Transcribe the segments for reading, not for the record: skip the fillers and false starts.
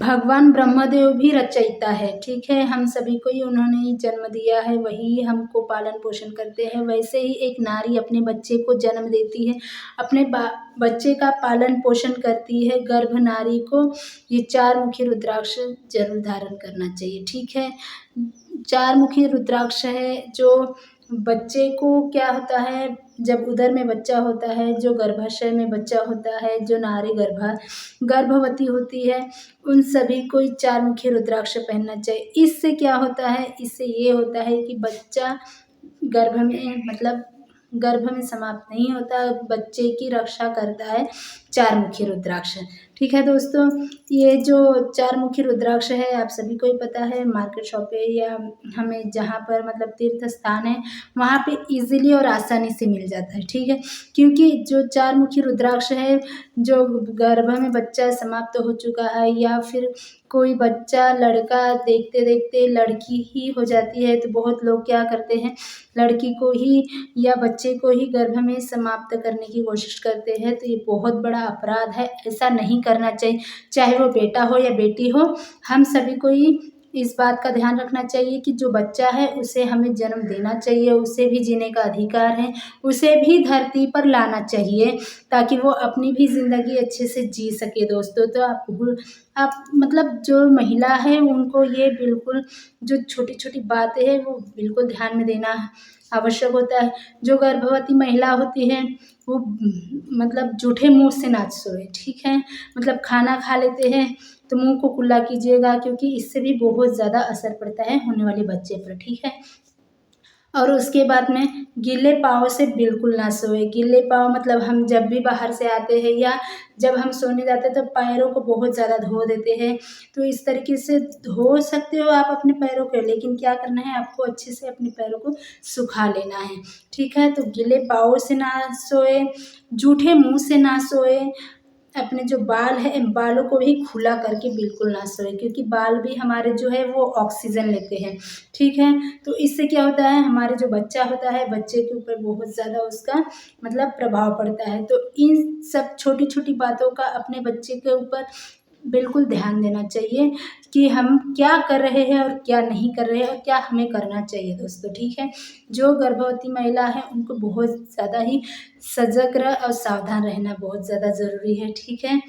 भगवान ब्रह्मदेव भी रचयिता है, ठीक है। हम सभी को ही उन्होंने ही जन्म दिया है, वही हमको पालन पोषण करते हैं। वैसे ही एक नारी अपने बच्चे को जन्म देती है, अपने बच्चे का पालन पोषण करती है। गर्भ नारी को ये 4 मुखी रुद्राक्ष जरूर धारण करना चाहिए, ठीक है। 4 मुखी रुद्राक्ष है जो बच्चे को क्या होता है, जब उदर में बच्चा होता है, जो गर्भाशय में बच्चा होता है, जो नारी गर्भवती होती है, उन सभी को 4 मुखी रुद्राक्ष पहनना चाहिए। इससे क्या होता है, इससे ये होता है कि बच्चा गर्भ में समाप्त नहीं होता, बच्चे की रक्षा करता है 4 मुखी रुद्राक्ष, ठीक है दोस्तों। ये जो 4 मुखी रुद्राक्ष है आप सभी को ही पता है, मार्केट शॉप पे या हमें जहाँ पर तीर्थ स्थान है वहाँ पे इजीली और आसानी से मिल जाता है, ठीक है। क्योंकि जो 4 मुखी रुद्राक्ष है, जो गर्भ में बच्चा समाप्त हो चुका है या फिर कोई बच्चा लड़का देखते देखते लड़की ही हो जाती है, तो बहुत लोग क्या करते हैं, लड़की को ही या बच्चे को ही गर्भ में समाप्त करने की कोशिश करते हैं। तो ये बहुत बड़ा अपराध है, ऐसा नहीं करना चाहिए। चाहे वो बेटा हो या बेटी हो, हम सभी को ही इस बात का ध्यान रखना चाहिए कि जो बच्चा है उसे हमें जन्म देना चाहिए, उसे भी जीने का अधिकार है, उसे भी धरती पर लाना चाहिए ताकि वो अपनी भी ज़िंदगी अच्छे से जी सके दोस्तों। तो आप जो महिला है उनको ये बिल्कुल जो छोटी छोटी बातें हैं वो बिल्कुल ध्यान में देना आवश्यक होता है। जो गर्भवती महिला होती है वो जूठे मुंह से ना सोए, ठीक है। खाना खा लेते हैं तो मुंह को कुल्ला कीजिएगा, क्योंकि इससे भी बहुत ज़्यादा असर पड़ता है होने वाले बच्चे पर, ठीक है। और उसके बाद में गीले पाँव से बिल्कुल ना सोए। गीले पाँव हम जब भी बाहर से आते हैं या जब हम सोने जाते हैं तो पैरों को बहुत ज़्यादा धो देते हैं। तो इस तरीके से धो सकते हो आप अपने पैरों को, लेकिन क्या करना है, आपको अच्छे से अपने पैरों को सुखा लेना है, ठीक है। तो गीले पाँव से ना सोए, जूठे मुँह से ना सोए। अपने जो बाल है, बालों को भी खुला करके बिल्कुल ना सोए, क्योंकि बाल भी हमारे जो है वो ऑक्सीजन लेते हैं, ठीक है। तो इससे क्या होता है, हमारे जो बच्चा होता है, बच्चे के ऊपर बहुत ज़्यादा उसका प्रभाव पड़ता है। तो इन सब छोटी छोटी बातों का अपने बच्चे के ऊपर बिल्कुल ध्यान देना चाहिए कि हम क्या कर रहे हैं और क्या नहीं कर रहे हैं और क्या हमें करना चाहिए दोस्तों, ठीक है। जो गर्भवती महिला है उनको बहुत ज़्यादा ही सजग और सावधान रहना बहुत ज़्यादा ज़रूरी है, ठीक है।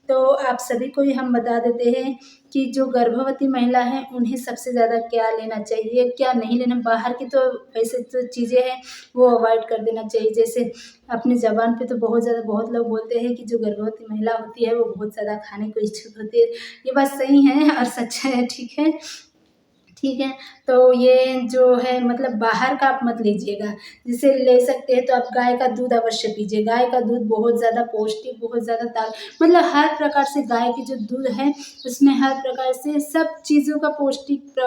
तो आप सभी को ही हम बता देते हैं कि जो गर्भवती महिला है उन्हें सबसे ज़्यादा क्या लेना चाहिए, क्या नहीं लेना। बाहर की तो वैसे तो चीज़ें हैं वो अवॉइड कर देना चाहिए। जैसे अपनी ज़बान पे तो बहुत लोग बोलते हैं कि जो गर्भवती महिला होती है वो बहुत ज़्यादा खाने को इच्छुक होती है। ये बात सही है और सच है, ठीक है। ठीक है, तो ये जो है बाहर का आप मत लीजिएगा। जिसे ले सकते हैं तो आप गाय का दूध अवश्य पीजिए। गाय का दूध बहुत ज़्यादा पौष्टिक, बहुत ज़्यादा हर प्रकार से गाय की जो दूध है उसमें हर प्रकार से सब चीज़ों का पौष्टिक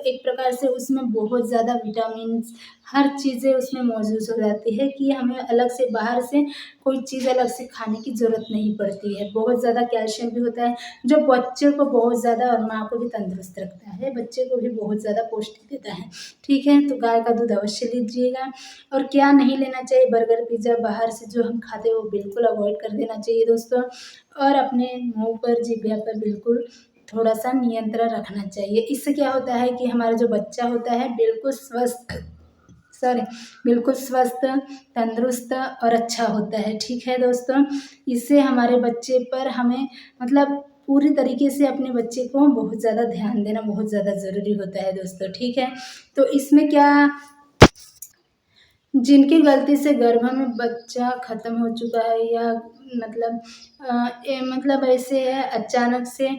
एक प्रकार से उसमें बहुत ज़्यादा विटामिन हर चीज़ें उसमें मौजूद हो जाती है कि हमें अलग से बाहर से कोई चीज़ अलग से खाने की ज़रूरत नहीं पड़ती है। बहुत ज़्यादा कैल्शियम भी होता है जो बच्चे को बहुत ज़्यादा और माँ को भी तंदुरुस्त रखता है, बच्चे को भी बहुत ज़्यादा पौष्टिक देता है, ठीक है। तो गाय का दूध अवश्य लीजिएगा। और क्या नहीं लेना चाहिए, बर्गर पिज़्ज़ा बाहर से जो हम खाते हैं वो बिल्कुल अवॉइड कर देना चाहिए दोस्तों। और अपने मुँह पर, जिह्वा पर बिल्कुल थोड़ा सा नियंत्रण रखना चाहिए। इससे क्या होता है कि हमारा जो बच्चा होता है बिल्कुल स्वस्थ, तंदुरुस्त और अच्छा होता है, ठीक है दोस्तों। इससे हमारे बच्चे पर हमें पूरी तरीके से अपने बच्चे को बहुत ज़्यादा ध्यान देना बहुत ज़्यादा ज़रूरी होता है दोस्तों, ठीक है। तो इसमें क्या, जिनकी गलती से गर्भ में बच्चा ख़त्म हो चुका है या ऐसे है अचानक से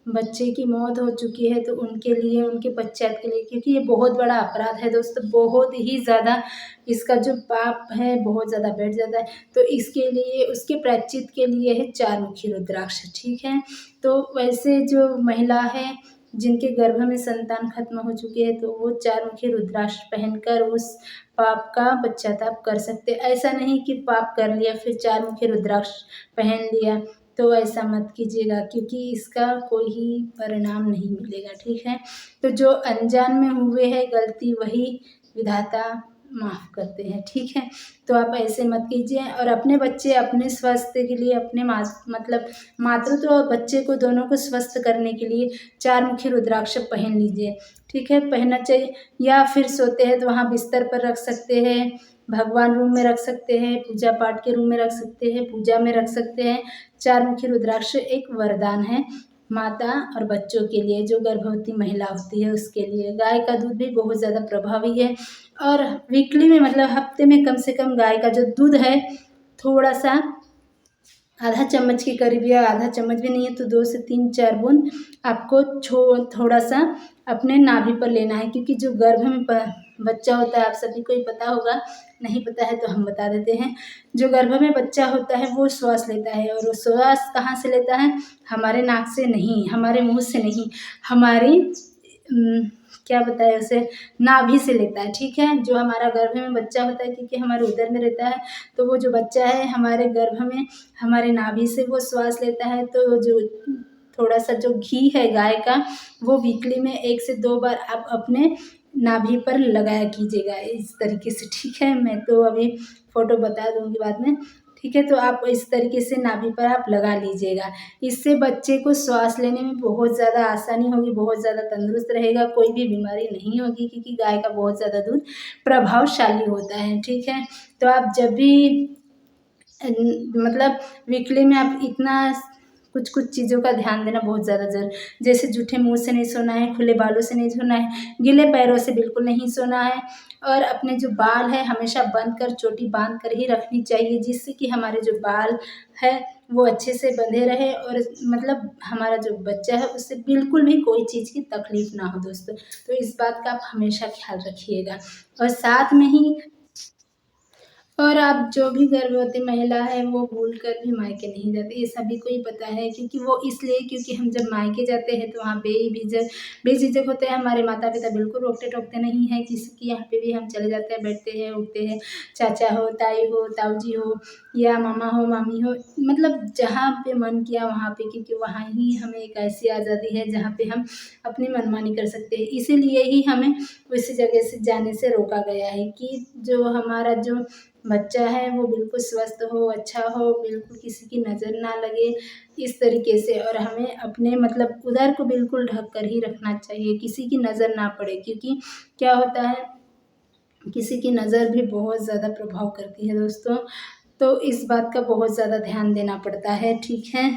बच्चे की मौत हो चुकी है, तो उनके लिए, उनके पश्चात के लिए, क्योंकि ये बहुत बड़ा अपराध है दोस्तों, बहुत ही ज़्यादा इसका जो पाप है बहुत ज़्यादा बढ़ जाता है। तो इसके लिए, उसके प्रायश्चित के लिए है 4 मुखी रुद्राक्ष, ठीक है। तो वैसे जो महिला है जिनके गर्भ में संतान खत्म हो चुकी है तो वो 4 मुखी रुद्राक्ष पहनकर उस पाप का पश्चाताप कर सकते। ऐसा नहीं कि पाप कर लिया फिर 4 मुखी रुद्राक्ष पहन लिया, तो ऐसा मत कीजिएगा, क्योंकि इसका कोई ही परिणाम नहीं मिलेगा, ठीक है। तो जो अनजान में हुए है गलती वही विधाता माफ़ करते हैं, ठीक है। तो आप ऐसे मत कीजिए और अपने बच्चे अपने स्वास्थ्य के लिए अपने मतलब मातृत्व और बच्चे को दोनों को स्वस्थ करने के लिए चारमुखी रुद्राक्ष पहन लीजिए, ठीक है, पहनना चाहिए। या फिर सोते हैं तो वहाँ बिस्तर पर रख सकते हैं, भगवान रूम में रख सकते हैं, पूजा पाठ के रूम में रख सकते हैं, पूजा में रख सकते हैं। चारमुखी रुद्राक्ष एक वरदान है माता और बच्चों के लिए, जो गर्भवती महिला होती है उसके लिए। गाय का दूध भी बहुत ज़्यादा प्रभावी है और वीकली में मतलब हफ्ते में कम से कम गाय का जो दूध है थोड़ा सा आधा चम्मच के करीब, या आधा चम्मच भी नहीं है तो 2 से 3-4 बूंद आपको थोड़ा सा अपने नाभि पर लेना है, क्योंकि जो गर्भ में बच्चा होता है, आप सभी को ही पता होगा, नहीं पता है तो हम बता देते हैं। जो गर्भ में बच्चा होता है वो श्वास लेता है, और वो श्वास कहाँ से लेता है? हमारे नाक से नहीं, हमारे मुंह से नहीं, हमारी क्या बताए उसे, नाभि से लेता है, ठीक है। जो हमारा गर्भ में बच्चा होता है, क्योंकि हमारे उदर में रहता है, तो वो जो बच्चा है हमारे गर्भ में हमारे नाभि से वो श्वास लेता है। तो जो थोड़ा सा जो घी है गाय का, वो वीकली में 1 से 2 बार आप अपने नाभि पर लगाया कीजिएगा इस तरीके से, ठीक है। मैं तो अभी फ़ोटो बता दूँगी बाद में, ठीक है। तो आप इस तरीके से नाभि पर आप लगा लीजिएगा। इससे बच्चे को श्वास लेने में बहुत ज़्यादा आसानी होगी, बहुत ज़्यादा तंदुरुस्त रहेगा, कोई भी बीमारी नहीं होगी, क्योंकि गाय का बहुत ज़्यादा दूध प्रभावशाली होता है, ठीक है। तो आप जब भी मतलब वीकली में आप इतना कुछ कुछ चीज़ों का ध्यान देना बहुत ज़्यादा जैसे जूठे मुंह से नहीं सोना है, खुले बालों से नहीं सोना है, गीले पैरों से बिल्कुल नहीं सोना है, और अपने जो बाल है हमेशा बंद कर, चोटी बांध कर ही रखनी चाहिए, जिससे कि हमारे जो बाल है वो अच्छे से बंधे रहे, और मतलब हमारा जो बच्चा है उससे बिल्कुल भी कोई चीज़ की तकलीफ ना हो दोस्तों। तो इस बात का आप हमेशा ख्याल रखिएगा। और साथ में ही और आप जो भी गर्भवती महिला है वो भूलकर भी मायके नहीं जाती, ये सभी को ही पता है, क्योंकि वो इसलिए क्योंकि हम जब मायके जाते हैं तो वहाँ बेझिझक होते हैं। हमारे माता पिता बिल्कुल रोकते टोकते नहीं हैं किसी की, यहाँ पे भी हम चले जाते हैं, बैठते हैं, उठते हैं, चाचा हो, ताई हो, ताऊ जी हो, या मामा हो, मामी हो, मतलब जहाँ पे मन किया वहाँ पे, क्योंकि वहाँ ही हमें एक ऐसी आज़ादी है जहाँ पे हम अपनी मनमानी कर सकते हैं। इसीलिए ही हमें उस जगह से जाने से रोका गया है, कि जो हमारा जो बच्चा है वो बिल्कुल स्वस्थ हो, अच्छा हो, बिल्कुल किसी की नज़र ना लगे, इस तरीके से। और हमें अपने मतलब उदर को बिल्कुल ढक कर ही रखना चाहिए, किसी की नज़र ना पड़े, क्योंकि क्या होता है, किसी की नज़र भी बहुत ज़्यादा प्रभाव करती है दोस्तों। तो इस बात का बहुत ज़्यादा ध्यान देना पड़ता है, ठीक है।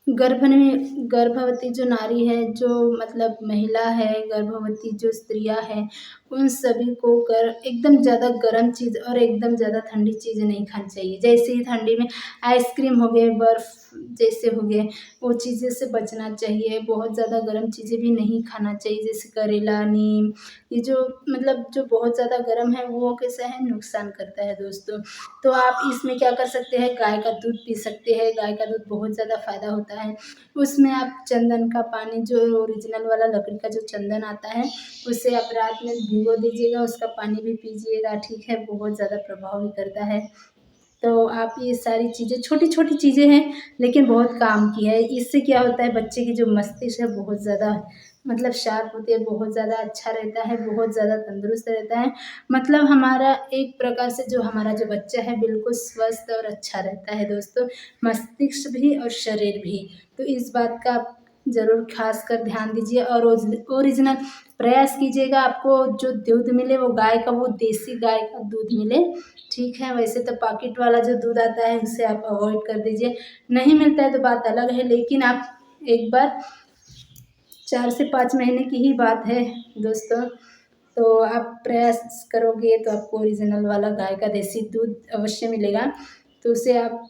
गर्भवती जो नारी है, जो मतलब महिला है, गर्भवती जो स्त्रियां हैं, उन सभी को एकदम ज़्यादा गर्म चीज़ और एकदम ज़्यादा ठंडी चीज़ें नहीं खानी चाहिए। जैसे ही ठंडी में आइसक्रीम हो गए, बर्फ़ जैसे हो गए, वो चीज़ें से बचना चाहिए। बहुत ज़्यादा गर्म चीज़ें भी नहीं खाना चाहिए, जैसे करेला, नीम, ये जो मतलब जो बहुत ज़्यादा गर्म है वो कैसा है, नुकसान करता है दोस्तों। तो आप इसमें क्या कर सकते हैं, गाय का दूध पी सकते हैं, गाय का दूध बहुत ज़्यादा फ़ायदा होता है। उसमें आप चंदन का पानी, जो ओरिजिनल वाला लकड़ी का जो चंदन आता है, उसे आप रात में भिगो दीजिएगा, उसका पानी भी पीजिएगा, ठीक है, बहुत ज़्यादा प्रभाव भी करता है। तो आप ये सारी चीज़ें, छोटी छोटी चीज़ें हैं लेकिन बहुत काम की है। इससे क्या होता है, बच्चे की जो मस्तिष्क है बहुत ज़्यादा मतलब शार्प होती है, बहुत ज़्यादा अच्छा रहता है, बहुत ज़्यादा तंदुरुस्त रहता है। मतलब हमारा एक प्रकार से जो हमारा जो बच्चा है बिल्कुल स्वस्थ और अच्छा रहता है दोस्तों, मस्तिष्क भी और शरीर भी। तो इस बात का आप ज़रूर खास कर ध्यान दीजिए, और ओरिजिनल प्रयास कीजिएगा आपको जो दूध मिले वो गाय का, वो देसी गाय का दूध मिले, ठीक है। वैसे तो पैकेट वाला जो दूध आता है उसे आप अवॉइड कर दीजिए, नहीं मिलता है तो बात अलग है, लेकिन आप एक बार 4 से 5 महीने की ही बात है दोस्तों, तो आप प्रयास करोगे तो आपको ओरिजिनल वाला गाय का देसी दूध अवश्य मिलेगा, तो उसे आप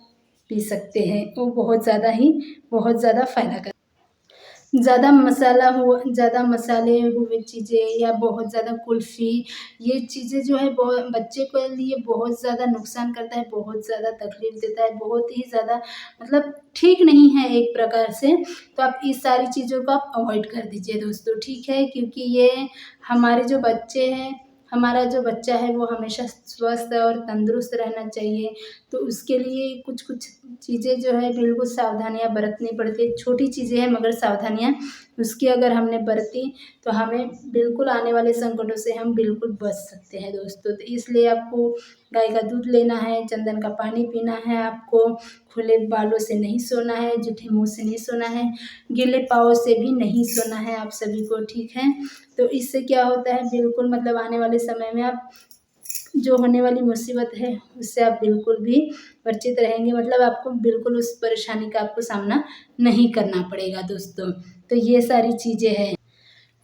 पी सकते हैं। वो बहुत ज़्यादा फ़ायदा कर, ज़्यादा मसाले हुए चीज़ें या बहुत ज़्यादा कुल्फ़ी, ये चीज़ें जो है बच्चे के लिए बहुत ज़्यादा नुकसान करता है, बहुत ज़्यादा तकलीफ़ देता है, बहुत ही ज़्यादा मतलब ठीक नहीं है एक प्रकार से। तो आप इस सारी चीज़ों को आप अवॉइड कर दीजिए दोस्तों, ठीक है, क्योंकि ये हमारे जो बच्चे हैं, हमारा जो बच्चा है वो हमेशा स्वस्थ और तंदुरुस्त रहना चाहिए। तो उसके लिए कुछ कुछ चीज़ें जो है बिल्कुल सावधानियाँ बरतनी पड़ती है, छोटी चीज़ें हैं मगर सावधानियाँ उसकी अगर हमने बरती तो हमें बिल्कुल आने वाले संकटों से हम बिल्कुल बच सकते हैं दोस्तों। तो इसलिए आपको गाय का दूध लेना है, चंदन का पानी पीना है, आपको खुले बालों से नहीं सोना है, जूठे मुँह से नहीं सोना है, गीले पाँव से भी नहीं सोना है आप सभी को, ठीक है। तो इससे क्या होता है, बिल्कुल मतलब आने वाले समय में आप जो होने वाली मुसीबत है उससे आप बिल्कुल भी वर्चित रहेंगे, मतलब आपको बिल्कुल उस परेशानी का आपको सामना नहीं करना पड़ेगा दोस्तों। तो ये सारी चीज़ें हैं।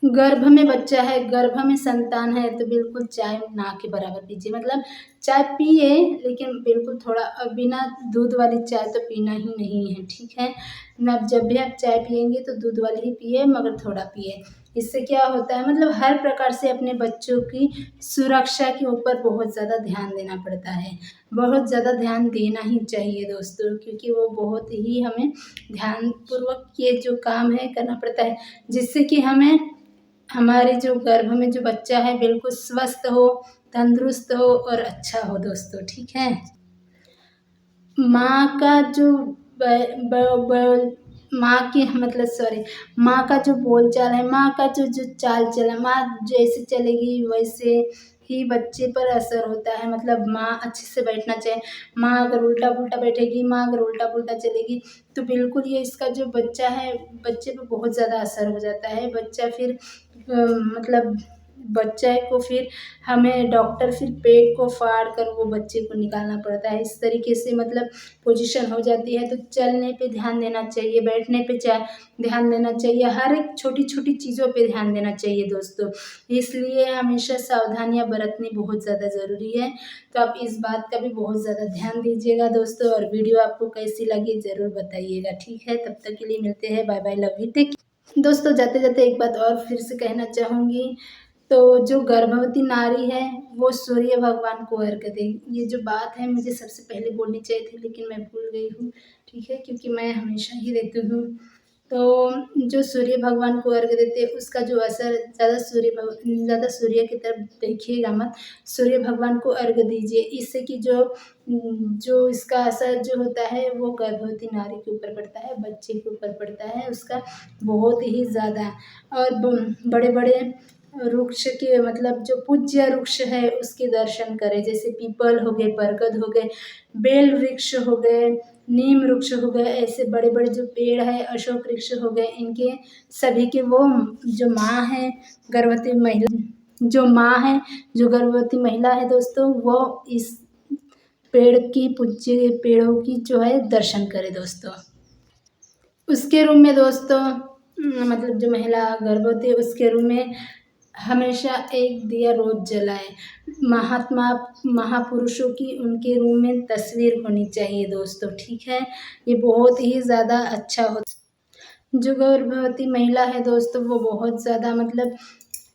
गर्भ में बच्चा है, गर्भ में संतान है, तो बिल्कुल चाय ना के बराबर पीजिए, मतलब चाय पिए लेकिन बिल्कुल थोड़ा बिना दूध वाली चाय तो पीना ही नहीं है, ठीक है ना। जब भी आप चाय पिएंगे तो दूध वाली ही पिए, मगर थोड़ा पिए। इससे क्या होता है, मतलब हर प्रकार से अपने बच्चों की सुरक्षा के ऊपर बहुत ज़्यादा ध्यान देना पड़ता है, बहुत ज़्यादा ध्यान देना ही चाहिए दोस्तों, क्योंकि वो बहुत ही हमें ध्यानपूर्वक ये जो काम है करना पड़ता है, जिससे कि हमें हमारे जो गर्भ में जो बच्चा है बिल्कुल स्वस्थ हो, तंदुरुस्त हो और अच्छा हो दोस्तों, ठीक है। माँ का जो ब, ब, ब, माँ की मतलब सॉरी, माँ का जो बोलचाल है, माँ का जो जो चाल चलन, माँ जैसे चलेगी वैसे ही बच्चे पर असर होता है, मतलब माँ अच्छे से बैठना चाहिए। माँ अगर उल्टा पुल्टा बैठेगी, माँ अगर उल्टा पुल्टा चलेगी तो बिल्कुल ये इसका जो बच्चा है, बच्चे पे बहुत ज़्यादा असर हो जाता है। बच्चा फिर मतलब बच्चे को फिर हमें डॉक्टर फिर पेट को फाड़ कर वो बच्चे को निकालना पड़ता है, इस तरीके से मतलब पोजीशन हो जाती है। तो चलने पे ध्यान देना चाहिए, बैठने पे ध्यान देना चाहिए, हर एक छोटी छोटी चीज़ों पे ध्यान देना चाहिए दोस्तों। इसलिए हमेशा सावधानियाँ बरतनी बहुत ज़्यादा ज़रूरी है। तो आप इस बात का भी बहुत ज़्यादा ध्यान दीजिएगा दोस्तों, और वीडियो आपको कैसी लगी ज़रूर बताइएगा, ठीक है। तब तक के लिए मिलते हैं, bye bye, love you, take. दोस्तों जाते जाते एक बात और फिर से कहना चाहूँगी, तो जो गर्भवती नारी है वो सूर्य भगवान को अर्घ्य दे। ये जो बात है मुझे सबसे पहले बोलनी चाहिए थी, लेकिन मैं भूल गई हूँ, ठीक है, क्योंकि मैं हमेशा ही देती हूँ। तो जो सूर्य भगवान को अर्घ्य देते हैं उसका जो असर ज़्यादा सूर्य की तरफ देखिएगा मत, सूर्य भगवान को अर्घ्य दीजिए, इससे कि जो इसका असर जो होता है वो गर्भवती नारी के ऊपर पड़ता है, बच्चे के ऊपर पड़ता है उसका बहुत ही ज़्यादा। और बड़े बड़े वृक्ष के मतलब जो पूज्य वृक्ष है उसके दर्शन करें, जैसे पीपल हो गए, बरगद हो गए, बेल वृक्ष हो गए, नीम वृक्ष हो गए, ऐसे बड़े बड़े जो पेड़ है, अशोक वृक्ष हो गए, इनके सभी के वो जो माँ है, गर्भवती महिला जो माँ है, जो गर्भवती महिला है दोस्तों, वो इस पेड़ की पूज्य पेड़ों की जो है दर्शन करे दोस्तों। उसके रूम में दोस्तों मतलब जो महिला गर्भवती है उसके रूम में हमेशा एक दिया रोज जलाए। महात्मा महापुरुषों की उनके रूम में तस्वीर होनी चाहिए दोस्तों, ठीक है। ये बहुत ही ज़्यादा अच्छा होता है। जो गर्भवती महिला है दोस्तों वो बहुत ज़्यादा मतलब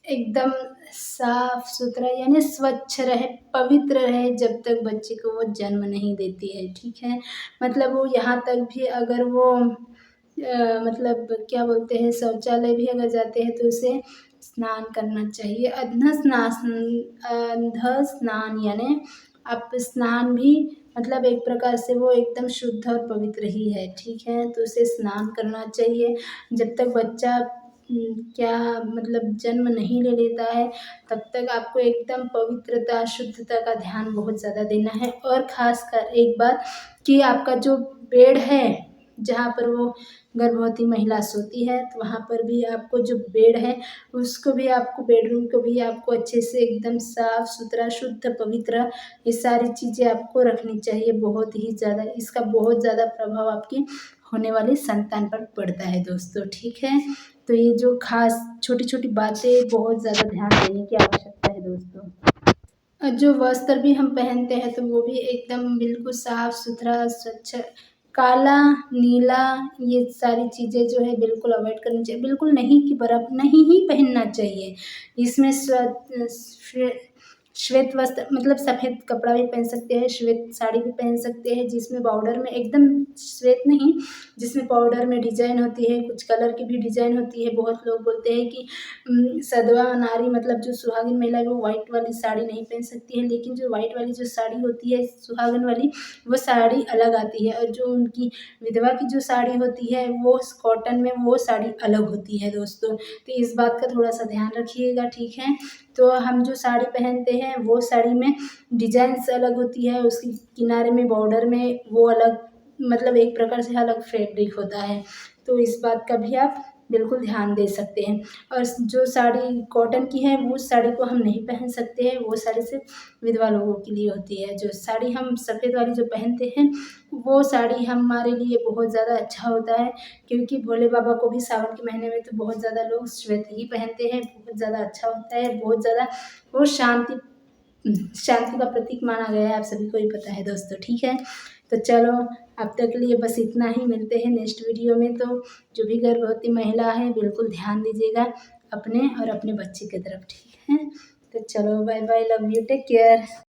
एकदम साफ सुथरा यानी स्वच्छ रहे, पवित्र रहे जब तक बच्चे को वो जन्म नहीं देती है, ठीक है। मतलब वो यहाँ तक भी अगर वो मतलब क्या बोलते हैं, शौचालय भी अगर जाते हैं तो उसे स्नान करना चाहिए। अंध स्नान यानी आप स्नान भी मतलब एक प्रकार से वो एकदम शुद्ध और पवित्र ही है, ठीक है। तो उसे स्नान करना चाहिए जब तक बच्चा क्या मतलब जन्म नहीं ले लेता है, तब तक आपको एकदम पवित्रता शुद्धता का ध्यान बहुत ज़्यादा देना है। और ख़ासकर एक बात कि आपका जो बेड है जहाँ पर वो गर्भवती महिला सोती है, तो वहाँ पर भी आपको जो बेड है उसको भी आपको बेडरूम को भी आपको अच्छे से एकदम साफ सुथरा शुद्ध पवित्र ये सारी चीज़ें आपको रखनी चाहिए। बहुत ही ज़्यादा इसका बहुत ज़्यादा प्रभाव आपकी होने वाली संतान पर पड़ता है दोस्तों, ठीक है। तो ये जो खास छोटी छोटी बातें बहुत ज़्यादा ध्यान देने की आवश्यकता है दोस्तों। जो वस्त्र भी हम पहनते हैं तो वो भी एकदम बिल्कुल साफ सुथरा स्वच्छ, काला नीला ये सारी चीज़ें जो है बिल्कुल अवॉइड करनी चाहिए, बिल्कुल नहीं कि बराबर नहीं ही पहनना चाहिए। इसमें श्वेत वस्त्र मतलब सफ़ेद कपड़ा भी पहन सकते हैं, श्वेत साड़ी भी पहन सकते हैं, जिसमें बॉर्डर में एकदम श्वेत नहीं, जिसमें बॉर्डर में डिजाइन होती है, कुछ कलर की भी डिजाइन होती है। बहुत लोग बोलते हैं कि सधवा नारी मतलब जो सुहागिन महिला है वो व्हाइट वाली साड़ी नहीं पहन सकती है, लेकिन जो व्हाइट वाली जो साड़ी होती है सुहागिन वाली, वो साड़ी अलग आती है। और जो उनकी विधवा की जो साड़ी होती है वो कॉटन में वो साड़ी अलग होती है दोस्तों। तो इस बात का थोड़ा सा ध्यान रखिएगा, ठीक है। तो हम जो साड़ी पहनते हैं वो साड़ी में डिजाइन्स अलग होती है, उसकी किनारे में बॉर्डर में वो अलग, मतलब एक प्रकार से अलग फैब्रिक होता है। तो इस बात का भी आप बिल्कुल ध्यान दे सकते हैं। और जो साड़ी कॉटन की है वो साड़ी को हम नहीं पहन सकते हैं, वो साड़ी सिर्फ विधवा लोगों के लिए होती है। जो साड़ी हम सफ़ेद वाली जो पहनते हैं वो साड़ी हमारे लिए बहुत ज़्यादा अच्छा होता है, क्योंकि भोले बाबा को भी सावन के महीने में तो बहुत ज़्यादा लोग श्वेत ही पहनते हैं। बहुत ज़्यादा अच्छा होता है, बहुत ज़्यादा वो शांति का प्रतीक माना गया है, आप सभी को ही पता है दोस्तों, ठीक है। तो चलो अब तक के लिए बस इतना ही, मिलते हैं नेक्स्ट वीडियो में। तो जो भी गर्भवती महिला है बिल्कुल ध्यान दीजिएगा अपने और अपने बच्चे की तरफ, ठीक है। तो चलो bye bye, love you, take care.